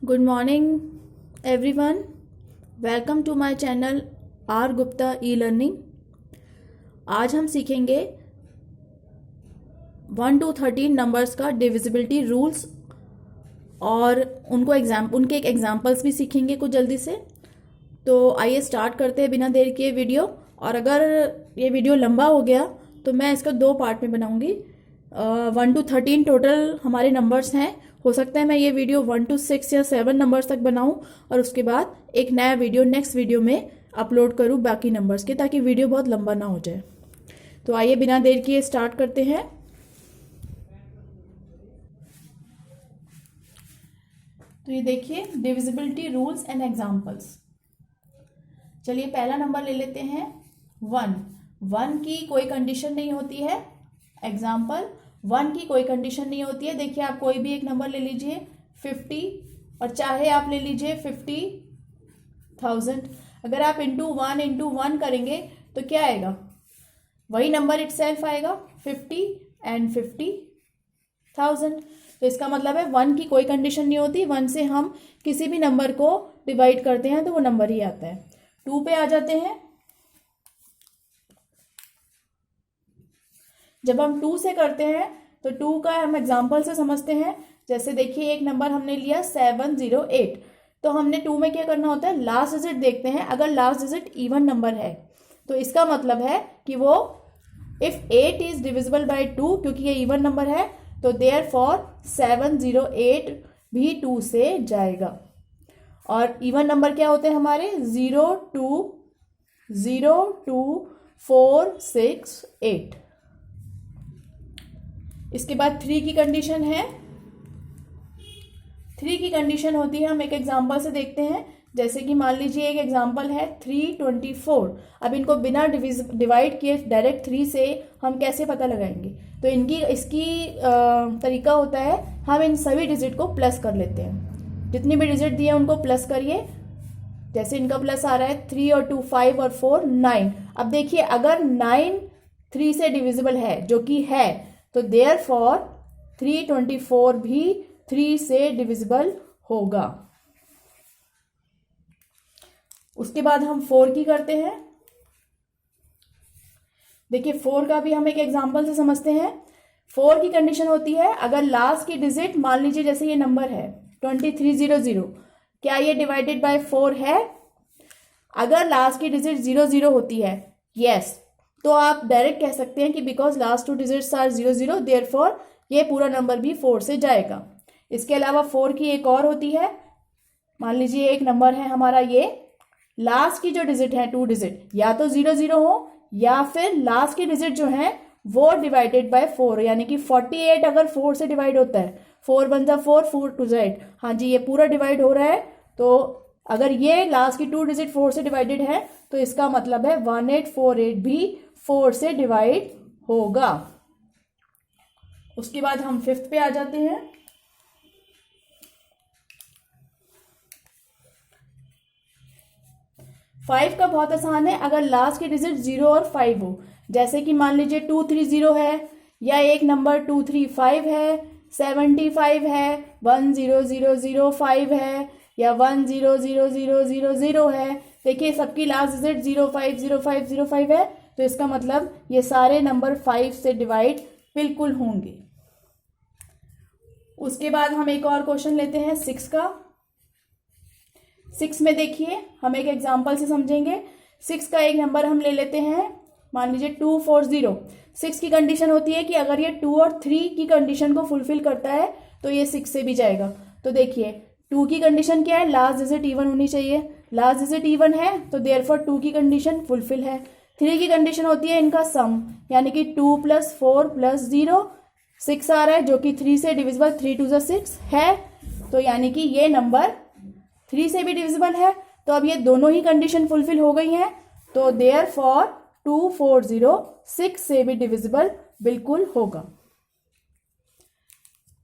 Good morning everyone, welcome to my channel R Gupta E learning. आज हम सीखेंगे 1 to 13 numbers का डिविजिबिलिटी रूल्स और उनके एक एग्जांपल्स भी सीखेंगे कुछ जल्दी से। तो आइए स्टार्ट करते हैं बिना देर किए वीडियो। और अगर ये वीडियो लंबा हो गया तो मैं इसका 2 पार्ट में बनाऊंगी। 1 to 13 टोटल हमारे नंबर्स हैं। हो सकता है मैं ये वीडियो 1 to 6 या 7 नंबर्स तक बनाऊं और उसके बाद एक नया वीडियो नेक्स्ट वीडियो में अपलोड करूं बाकी नंबर्स के, ताकि वीडियो बहुत लंबा ना हो जाए। तो आइए बिना देर किए स्टार्ट करते हैं। तो ये देखिए, डिविजिबिलिटी रूल्स एंड एग्जांपल्स। चलिए पहला नंबर ले लेते हैं 1। 1 की कोई कंडीशन नहीं होती है। एग्जाम्पल, 1 की कोई कंडीशन नहीं होती है। देखिए, आप कोई भी एक नंबर ले लीजिए 50 और चाहे आप ले लीजिए 50,000। अगर आप इंटू 1 करेंगे तो क्या आएगा? वही नंबर इटसेल्फ आएगा, 50 एंड 50,000। तो इसका मतलब है 1 की कोई कंडीशन नहीं होती। 1 से हम किसी भी नंबर को डिवाइड करते हैं तो वो नंबर ही आता है। 2 पे आ जाते हैं। जब हम 2 से करते हैं तो 2 का हम एग्जाम्पल से समझते हैं। जैसे देखिए, एक नंबर हमने लिया 708, तो हमने 2 में क्या करना होता है? लास्ट डिजिट देखते हैं। अगर लास्ट डिजिट इवन नंबर है तो इसका मतलब है कि वो इफ 8 इज डिविजिबल बाय 2, क्योंकि ये इवन नंबर है तो देयरफॉर 708 भी 2 से जाएगा। और इवन नंबर क्या होते हैं हमारे? 0 2 4 6 8। इसके बाद 3 की कंडीशन है। 3 की कंडीशन होती है, हम एक एग्जांपल से देखते हैं। जैसे कि मान लीजिए एक एग्जांपल है 324। अब इनको बिना डिवाइड किए डायरेक्ट 3 से हम कैसे पता लगाएंगे? तो इसकी तरीका होता है, हम इन सभी डिजिट को प्लस कर लेते हैं। जितनी भी डिजिट दिए उनको प्लस करिए। जैसे इनका प्लस आ रहा है 3 और 2 5 और 4 9। अब देखिए, अगर 9 3 से डिविजिबल है, जो कि है, तो देयरफॉर 324 भी 3 से डिविजिबल होगा। उसके बाद हम 4 की करते हैं। देखिए, 4 का भी हम एक एग्जांपल से समझते हैं। 4 की कंडीशन होती है, अगर लास्ट की डिजिट, मान लीजिए जैसे ये नंबर है 2300, क्या ये डिवाइडेड बाय 4 है? अगर लास्ट की डिजिट 00 होती है, यस, तो आप डायरेक्ट कह सकते हैं कि because last 2 digits are 00, therefore ये पूरा नंबर भी 4 से जाएगा। इसके अलावा 4 की एक और होती है। मान लीजिए एक नंबर है हमारा, ये लास्ट की जो डिजिट है 2 डिजिट, या तो 00 हो या फिर लास्ट की डिजिट जो है वो डिवाइडेड बाय 4, यानी कि 48 अगर 4 से डिवाइड होता है, 4 1 जा 4, 4 2 जा 8। हाँ जी, ये पूरा डिवाइड हो रहा है। तो अगर ये लास्ट की 2 डिजिट 4 से डिवाइडेड है तो इसका मतलब है 1848 भी 4 से डिवाइड होगा। उसके बाद हम 5th पे आ जाते हैं। फाइव का बहुत आसान है। अगर लास्ट की डिजिट 0 और 5 हो, जैसे कि मान लीजिए 230 है, या एक नंबर 235 है, 75 है, 10005 है, या 100000 है। देखिए, सबकी लास्ट डिजिट 050505 है, तो इसका मतलब ये सारे नंबर 5 से डिवाइड बिल्कुल होंगे। उसके बाद हम एक और क्वेश्चन लेते हैं 6 का। 6 में देखिए, हम एक एग्जांपल से समझेंगे। 6 का एक नंबर हम ले लेते हैं, मान लीजिए 240। 6 की कंडीशन होती है कि अगर ये 2 और 3 की कंडीशन को फुलफिल करता है तो ये 6 से भी जाएगा। तो देखिए, 2 की कंडीशन क्या है? लास्ट डिजिट इवन होनी चाहिए। लास्ट डिजिट इवन है तो देयरफॉर 2 की कंडीशन फुलफिल है। 3 की कंडीशन होती है इनका सम, यानी कि 2 + 4 + 0 6 आ रहा है, जो कि 3 से डिविजिबल, 3 2 6 है। तो यानी कि ये नंबर 3 से भी डिविजिबल है। तो अब ये दोनों ही कंडीशन फुलफिल हो गई हैं, तो देयरफॉर 240 6 से भी डिविजिबल बिल्कुल होगा।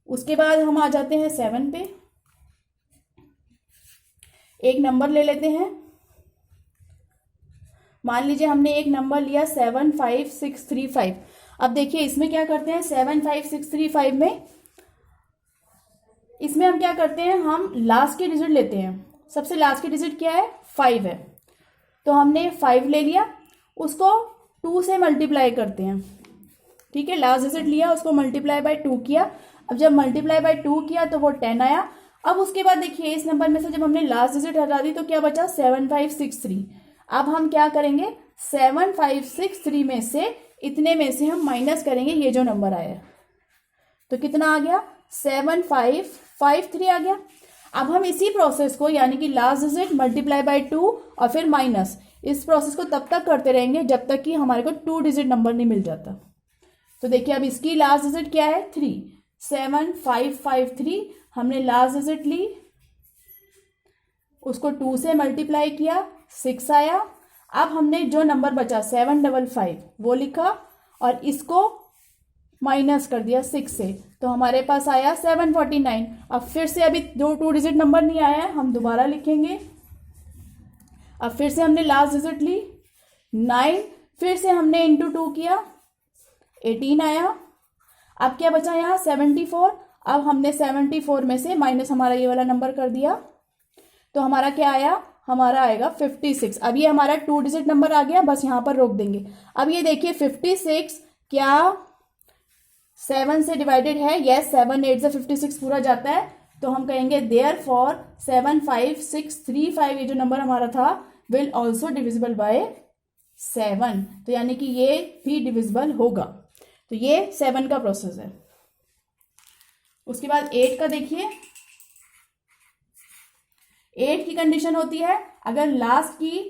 उसके बाद हम आ जाते हैं 7 पे। एक नंबर ले लेते हैं। मान लीजिए हमने एक नंबर लिया 75635। अब देखिए, इसमें क्या करते हैं? 75635 में इसमें हम क्या करते हैं, हम लास्ट के डिजिट लेते हैं। सबसे लास्ट की डिजिट क्या है, 5 है, तो हमने 5 ले लिया, उसको 2 से मल्टीप्लाई करते हैं। ठीक है, लास्ट डिजिट लिया, उसको मल्टीप्लाई बाय 2 किया। अब जब मल्टीप्लाई बाय 2 किया तो वो 10 आया। अब उसके बाद देखिए इस नंबर में से जब हमने लास्ट डिजिट हटा दी तो क्या बचा, 7563। अब हम क्या करेंगे, 7563 में से इतने में से हम माइनस करेंगे ये जो नंबर आया, तो कितना आ गया, 7553 आ गया। अब हम इसी प्रोसेस को यानी कि लास्ट डिजिट मल्टीप्लाई बाय 2 और फिर माइनस, इस प्रोसेस को तब तक करते रहेंगे जब तक कि हमारे को 2 डिजिट नंबर नहीं मिल जाता। तो देखिए अब इसकी लास्ट डिजिट क्या है, 3, 7553 हमने लास्ट डिजिट ली, उसको 2 से मल्टीप्लाई किया, 6 आया। अब हमने जो नंबर बचा 755 वो लिखा और इसको माइनस कर दिया 6 से, तो हमारे पास आया 749। अब फिर से अभी 2 डिजिट नंबर नहीं आया है, हम दोबारा लिखेंगे। अब फिर से हमने लास्ट डिजिट ली 9, फिर से हमने इंटू 2 किया, 18 आया। अब क्या बचा यहाँ 74। अब हमने 74 में से माइनस हमारा ये वाला नंबर कर दिया, तो हमारा क्या आया, हमारा आएगा 56। अब ये हमारा 2 डिजिट नंबर आ गया, बस यहाँ पर रोक देंगे। अब ये देखिए 56 क्या 7 से डिवाइडेड है, यस 7 8 से 56 पूरा जाता है, तो हम कहेंगे देयरफॉर 75635 ये जो नंबर हमारा था विल ऑल्सो डिविजिबल बाय 7, तो यानी कि ये भी डिविजिबल होगा। तो ये 7 का प्रोसेस है। उसके बाद 8 का देखिए, 8 की कंडीशन होती है अगर लास्ट की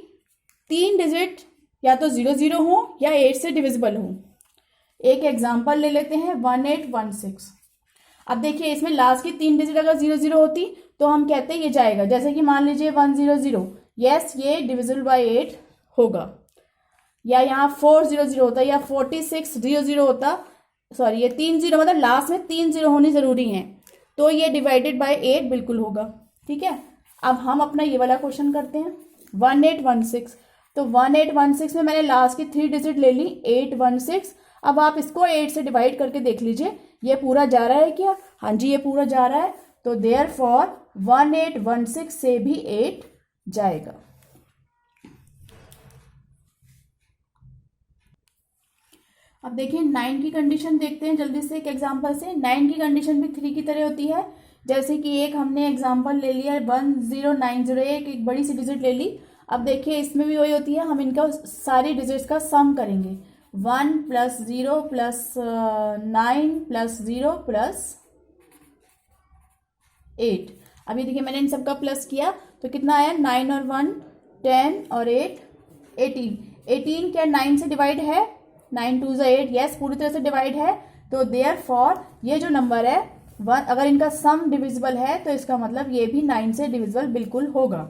3 डिजिट या तो 00 हो या 8 से डिविजिबल हो। एक एग्जांपल ले लेते हैं 1816। अब देखिए इसमें लास्ट की 3 डिजिट अगर 00 होती तो हम कहते हैं ये जाएगा, जैसे कि मान लीजिए 100, यस ये डिविजिबल बाय 8 होगा, या यहाँ 400 होता या 4600 होता, सॉरी ये 30 मतलब लास्ट में 3 0 होनी जरूरी है, तो ये डिवाइडेड बाय 8 बिल्कुल होगा। ठीक है, अब हम अपना ये वाला क्वेश्चन करते हैं 1816। तो 1816 में मैंने लास्ट की 3 डिजिट ले ली 816। अब आप इसको 8 से डिवाइड करके देख लीजिए ये पूरा जा रहा है क्या, हाँ जी ये पूरा जा रहा है, तो देयरफॉर 1816 से भी 8 जाएगा। अब देखिए 9 की कंडीशन देखते हैं जल्दी से एक एग्जांपल से। 9 की कंडीशन भी 3 की तरह होती है, जैसे कि एक हमने एग्जांपल ले लिया 1090, एक बड़ी सी डिजिट ले ली। अब देखिए इसमें भी वही होती है, हम इनका सारी डिजिट्स का सम करेंगे, 1 + 0 + 9 + 0 + 8। अभी देखिए मैंने इन सबका प्लस किया तो कितना आया, 9 और 1 10 और 8 18। 18 क्या 9 से डिवाइड है, 9 2 = 8, यस पूरी तरह से डिवाइड है, तो देयरफॉर ये जो नंबर है 1 अगर इनका सम डिविजिबल है तो इसका मतलब ये भी 9 से डिविजिबल बिल्कुल होगा।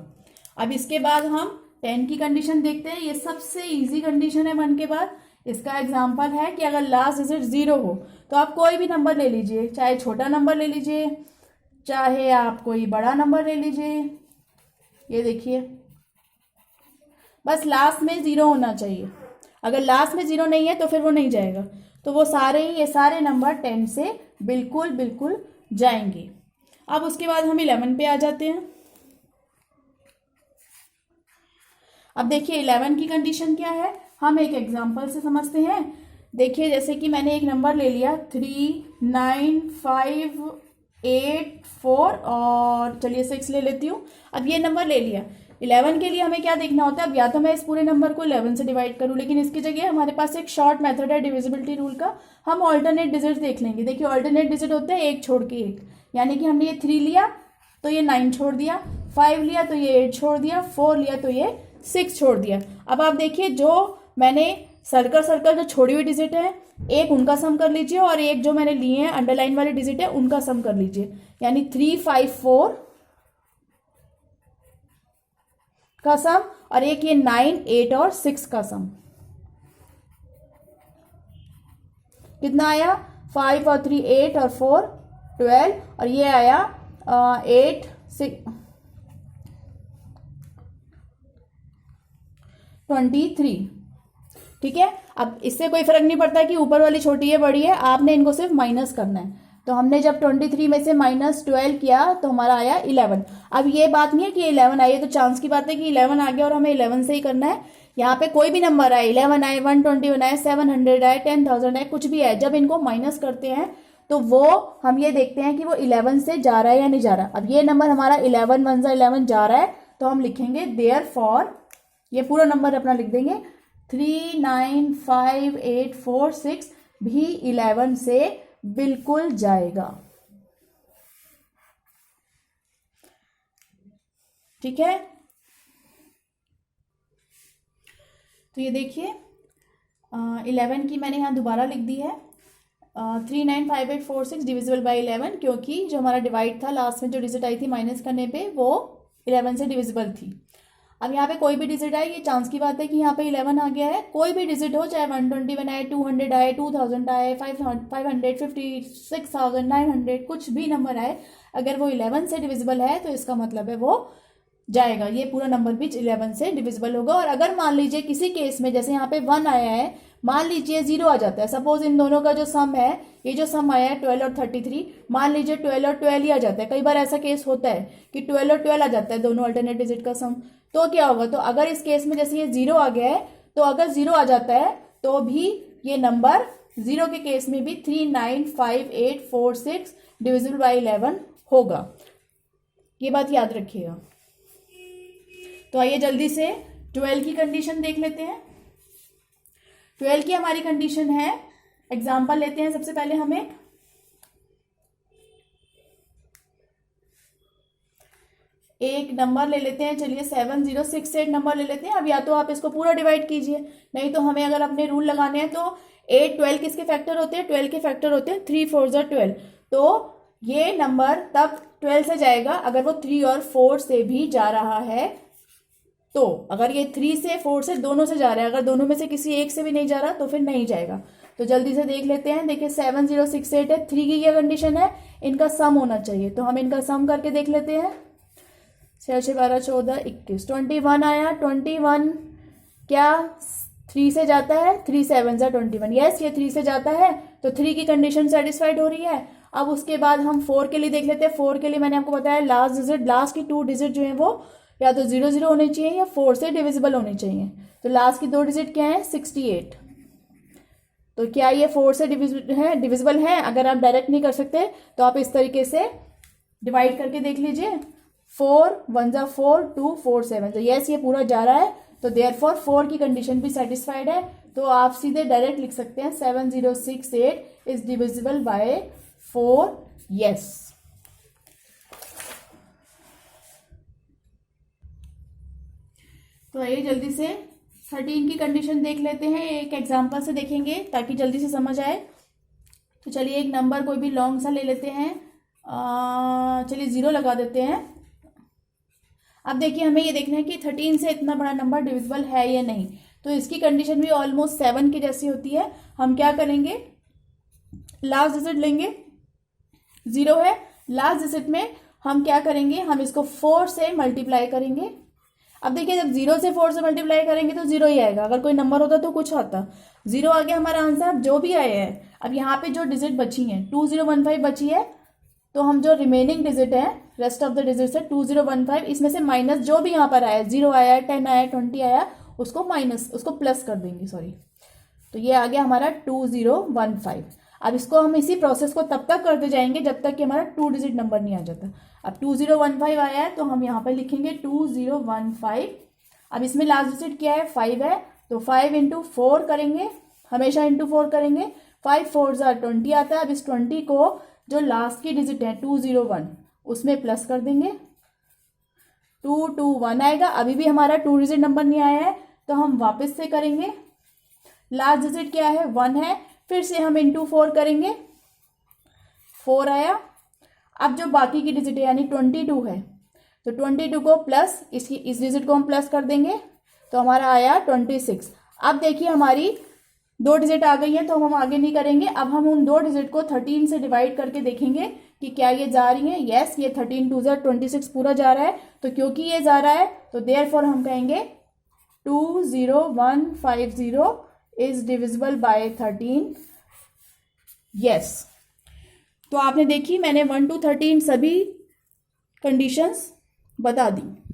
अब इसके बाद हम 10 की कंडीशन देखते हैं, ये सबसे इजी कंडीशन है 1 के बाद। इसका एग्जांपल है कि अगर लास्ट डिजिट 0 हो तो आप कोई भी नंबर ले लीजिए, चाहे छोटा नंबर ले लीजिए चाहे आप कोई बड़ा नंबर ले लीजिए, ये देखिए बस लास्ट में 0 होना चाहिए। अगर लास्ट में 0 नहीं है तो फिर वो नहीं जाएगा, तो वो सारे ही ये सारे नंबर 10 से बिल्कुल बिल्कुल जाएंगे। अब उसके बाद हम 11 पे आ जाते हैं। अब देखिए 11 की कंडीशन क्या है, हम एक एग्जांपल से समझते हैं। देखिए जैसे कि मैंने एक नंबर ले लिया 3958 और चलिए 6 ले लेती हूँ। अब ये नंबर ले लिया, 11 के लिए हमें क्या देखना होता है, अब या तो मैं इस पूरे नंबर को 11 से डिवाइड करूँ, लेकिन इसकी जगह हमारे पास एक शॉर्ट मेथड है डिविजिबिलिटी रूल का, हम ऑल्टरनेट डिजिट देख लेंगे। देखिए ऑल्टरनेट डिजिट होते हैं एक छोड़ के एक, यानी कि हमने ये 3 लिया तो ये 9 छोड़ दिया, 5 लिया तो ये 8 छोड़ दिया, 4 लिया तो ये 6 छोड़ दिया। अब आप देखिए जो मैंने सर्कल जो छोड़ी हुई डिजिट है एक उनका सम कर लीजिए और एक जो मैंने लिए हैं अंडरलाइन वाली डिजिट है उनका सम कर लीजिए, यानी 354 का सम और एक ये 9 8 और 6 का सम कितना आया, 5 और 3 8 और 4 12 और ये आया 8 6 23। ठीक है, अब इससे कोई फर्क नहीं पड़ता कि ऊपर वाली छोटी है बड़ी है, आपने इनको सिर्फ माइनस करना है। तो हमने जब 23 में से -12 किया तो हमारा आया 11। अब ये बात नहीं है कि 11 आई है तो चांस की बात है कि 11 आ गया और हमें 11 से ही करना है। यहाँ पे कोई भी नंबर आए, 11 आए, 121 आए, 700 आए, 10,000 आए, कुछ भी आए, जब इनको माइनस करते हैं तो वो हम ये देखते हैं कि वो 11 से जा रहा है या नहीं जा रहा। अब ये नंबर हमारा 11 1 जा 11 जा रहा है तो हम लिखेंगे देयरफॉर, ये पूरा नंबर अपना लिख देंगे 395846 भी 11 से बिल्कुल जाएगा। ठीक है, तो ये देखिए 11 की मैंने यहाँ दोबारा लिख दी है 395846 डिविजिबल बाय 11, क्योंकि जो हमारा डिवाइड था लास्ट में जो डिजिट आई थी माइनस करने पे वो 11 से डिविजिबल थी। अब यहाँ पे कोई भी डिजिट आए, ये चांस की बात है कि यहाँ पे 11 आ गया है। कोई भी डिजिट हो, चाहे 121 आए, 200 आए, 2000 आए, 550, 6,900, कुछ भी नंबर आए, अगर वो 11 से डिविजिबल है तो इसका मतलब है वो जाएगा, ये पूरा नंबर भी 11 से डिविजिबल होगा। और अगर मान लीजिए किसी केस में जैसे यहाँ पे 1 आया है, मान लीजिए 0 आ जाता है, सपोज इन दोनों का जो सम है, ये जो सम आया है 12 और 33, मान लीजिए 12 और 12 ही आ जाता है। कई बार ऐसा केस होता है कि 12 और 12 आ जाता है दोनों अल्टरनेट डिजिट का सम, तो क्या होगा, तो अगर इस केस में जैसे ये 0 आ गया है तो अगर 0 आ जाता है तो भी ये नंबर 0 के केस में भी 395846 डिविजिबल बाय 11 होगा, ये बात याद रखिएगा। तो आइए जल्दी से 12 की कंडीशन देख लेते हैं। 12 की हमारी कंडीशन है, एग्जाम्पल लेते हैं। सबसे पहले हमें एक नंबर ले लेते हैं, चलिए 7068 नंबर ले लेते हैं। अब या तो आप इसको पूरा डिवाइड कीजिए, नहीं तो हमें अगर अपने रूल लगाने हैं तो 8 12 किसके फैक्टर होते हैं, 12 के फैक्टर होते हैं 3 4 12। तो ये नंबर तब 12 से जाएगा अगर वो 3 और 4 से भी जा रहा है। तो अगर ये 3 से 4 से दोनों से जा रहा है, अगर दोनों में से किसी एक से भी नहीं जा रहा तो फिर नहीं जाएगा। तो जल्दी से देख लेते हैं। देखिए 7068 है, 3 की क्या कंडीशन है, इनका सम होना चाहिए, तो हम इनका सम करके देख लेते हैं। 6 6 12 14 21 21 आया। 21 क्या 3 से जाता है, 3 7 जा 21, यस ये 3 से जाता है, तो 3 की कंडीशन सेटिस्फाइड हो रही है। अब उसके बाद हम 4 के लिए देख लेते हैं। 4 के लिए मैंने आपको बताया लास्ट डिजिट, लास्ट की 2 डिजिट जो है वो या तो 0 0 होने चाहिए या 4 से डिविजिबल होने चाहिए। तो लास्ट की 2 डिजिट क्या है, 68। तो क्या ये 4 से डिविजिबल है? अगर आप डायरेक्ट नहीं कर सकते तो आप इस तरीके से डिवाइड करके देख लीजिए। 4 1 जा 4 2 4 7, तो यस ये पूरा जा रहा है, तो देयरफॉर 4 की कंडीशन भी सेटिस्फाइड है। तो आप सीधे डायरेक्ट लिख सकते हैं 7068 इज डिविजिबल बाय 4, यस। तो आइए जल्दी से 13 की कंडीशन देख लेते हैं, एक एग्जांपल से देखेंगे ताकि जल्दी से समझ आए। तो चलिए एक नंबर कोई भी लॉन्ग सा ले लेते हैं, चलिए 0 लगा देते हैं। अब देखिए हमें ये देखना है कि 13 से इतना बड़ा नंबर डिविजिबल है या नहीं। तो इसकी कंडीशन भी ऑलमोस्ट 7 की जैसी होती है। हम क्या करेंगे, लास्ट डिजिट लेंगे, 0 है, लास्ट डिजिट में हम क्या करेंगे, हम इसको 4 से मल्टीप्लाई करेंगे। अब देखिए जब 0 से 4 से मल्टीप्लाई करेंगे तो 0 ही आएगा, अगर कोई नंबर होता तो कुछ आता। 0 आ गया हमारा आंसर, जो भी आया है। अब यहाँ पे जो डिजिट बची है 2015 बची है, तो हम जो रिमेनिंग डिजिट है रेस्ट ऑफ द डिजिट है 2015, इसमें से माइनस जो भी यहाँ पर आया, 0 आया, 10 आया, 20 आया, उसको माइनस, उसको प्लस कर देंगे, सॉरी। तो ये आ गया हमारा 2015। अब इसको हम इसी प्रोसेस को तब तक करते जाएंगे जब तक कि हमारा 2 डिजिट नंबर नहीं आ जाता। अब 2015 आया है तो हम यहाँ पर लिखेंगे 2015। अब इसमें लास्ट डिजिट क्या है, 5 है, तो 5 इंटू 4 करेंगे, हमेशा इंटू 4 करेंगे। 5 4 जा 20 आता है। अब इस 20 को जो लास्ट की डिजिट है 201 उसमें प्लस कर देंगे, 221 आएगा। अभी भी हमारा 2 डिजिट नंबर नहीं आया है, तो हम वापस से करेंगे। लास्ट डिजिट क्या है, 1 है, फिर से हम इंटू 4 करेंगे, 4 आया। अब जो बाकी की डिजिट है यानी 22 है, तो 22 को प्लस इस डिजिट को हम प्लस कर देंगे, तो हमारा आया 26। अब देखिए हमारी 2 डिजिट आ गई है, तो हम आगे नहीं करेंगे। अब हम उन 2 डिजिट को 13 से डिवाइड करके देखेंगे कि क्या ये जा रही है। यस ये 13 2 26 पूरा जा रहा है, तो क्योंकि ये जा रहा है तो देयरफॉर हम कहेंगे 20150 इज डिविजिबल बाय 13, यस। तो आपने देखी मैंने 1 to 13 सभी कंडीशंस बता दी।